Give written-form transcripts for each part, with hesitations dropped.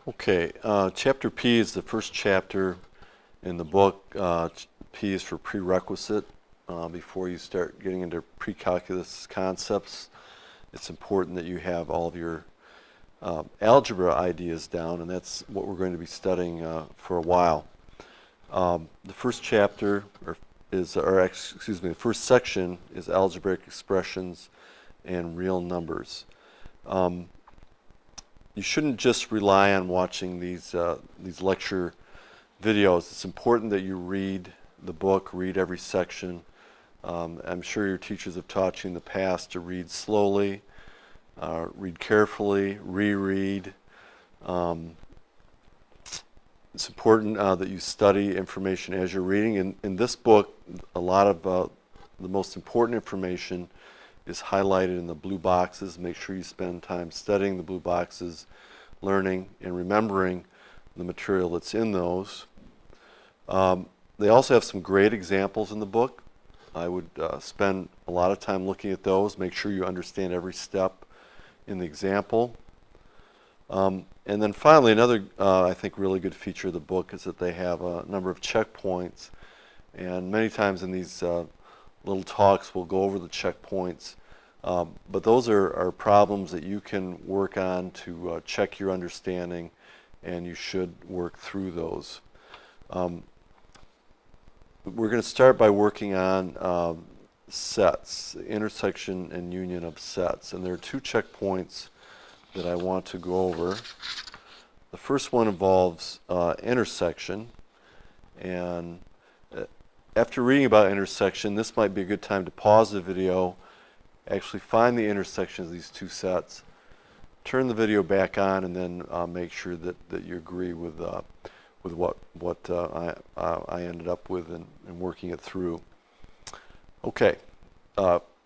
Okay, chapter P is the first chapter in the book. P is for prerequisite. Before you start getting into pre-calculus concepts, it's important that you have all of your algebra ideas down, and that's what we're going to be studying for a while. The first chapter the first section is algebraic expressions and real numbers. You shouldn't just rely on watching these lecture videos. It's important that you read the book, read every section. I'm sure your teachers have taught you in the past to read slowly, read carefully, reread. It's important that you study information as you're reading. In this book, a lot of the most important information is highlighted in the blue boxes. Make sure you spend time studying the blue boxes, learning and remembering the material that's in those. They also have some great examples in the book. I would spend a lot of time looking at those. Make sure you understand every step in the example. And then finally, another, I think, really good feature of the book is that they have a number of checkpoints. And many times in these little talks, we'll go over the checkpoints. But those are problems that you can work on to check your understanding, and you should work through those. We're going to start by working on sets, the intersection and union of sets. And there are two checkpoints that I want to go over. The first one involves intersection. And after reading about intersection, this might be a good time to pause the video, actually find the intersection of these two sets, turn the video back on, and then make sure that you agree with what I ended up with in working it through. Okay,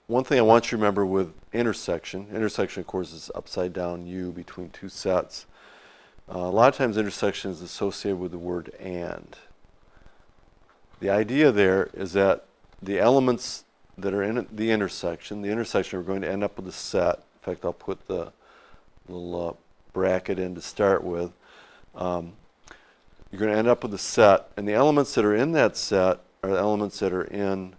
one thing I want you to remember with intersection of course is upside down U between two sets. A lot of times intersection is associated with the word and. The idea there is that the elements that are in the intersection are going to end up with a set. In fact, I'll put the little bracket in to start with. You're going to end up with a set, and the elements that are in that set are the elements that are in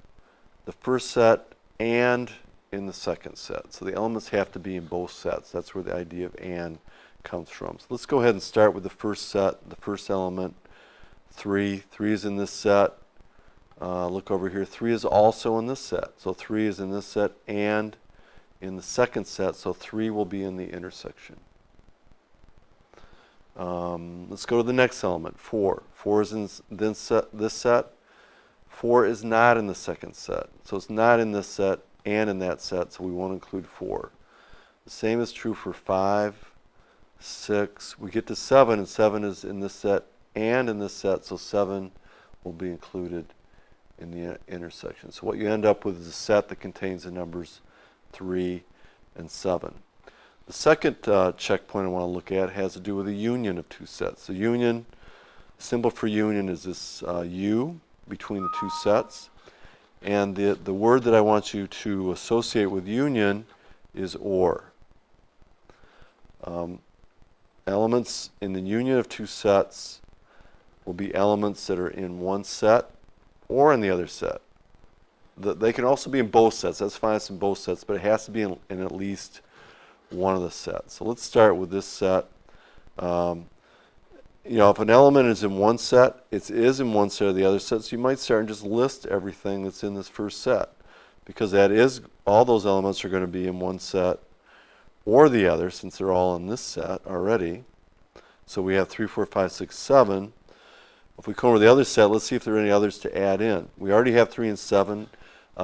the first set and in the second set. So the elements have to be in both sets. That's where the idea of and comes from. So let's go ahead and start with the first set, the first element, 3. 3 is in this set. Look over here, 3 is also in this set. So 3 is in this set and in the second set, so 3 will be in the intersection. Let's go to the next element, 4. 4 is in this set. 4 is not in the second set. So it's not in this set and in that set, so we won't include 4. The same is true for 5, 6. We get to 7, and 7 is in this set and in this set, so 7 will be included in the intersection. So what you end up with is a set that contains the numbers 3 and 7. The second checkpoint I want to look at has to do with the union of two sets. The union, symbol for union is this U between the two sets. And the word that I want you to associate with union is OR. Elements in the union of two sets will be elements that are in one set or in the other set. They can also be in both sets. That's fine, it's in both sets, but it has to be in at least one of the sets. So let's start with this set. If an element is in one set, it is in one set of the other set, so you might start and just list everything that's in this first set, because all those elements are going to be in one set or the other, since they're all in this set already. So we have 3, 4, 5, 6, 7. If we come over to the other set, let's see if there are any others to add in. We already have 3 and 7.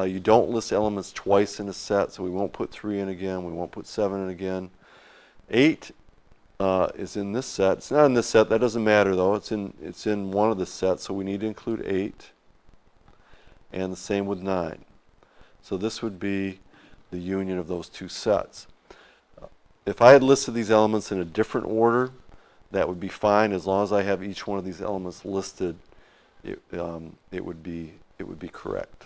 You don't list elements twice in a set, so we won't put 3 in again. We won't put 7 in again. 8 is in this set. It's not in this set. That doesn't matter, though. It's in one of the sets, so we need to include 8. And the same with 9. So this would be the union of those two sets. If I had listed these elements in a different order, that would be fine. As long as I have each one of these elements listed, it would be correct.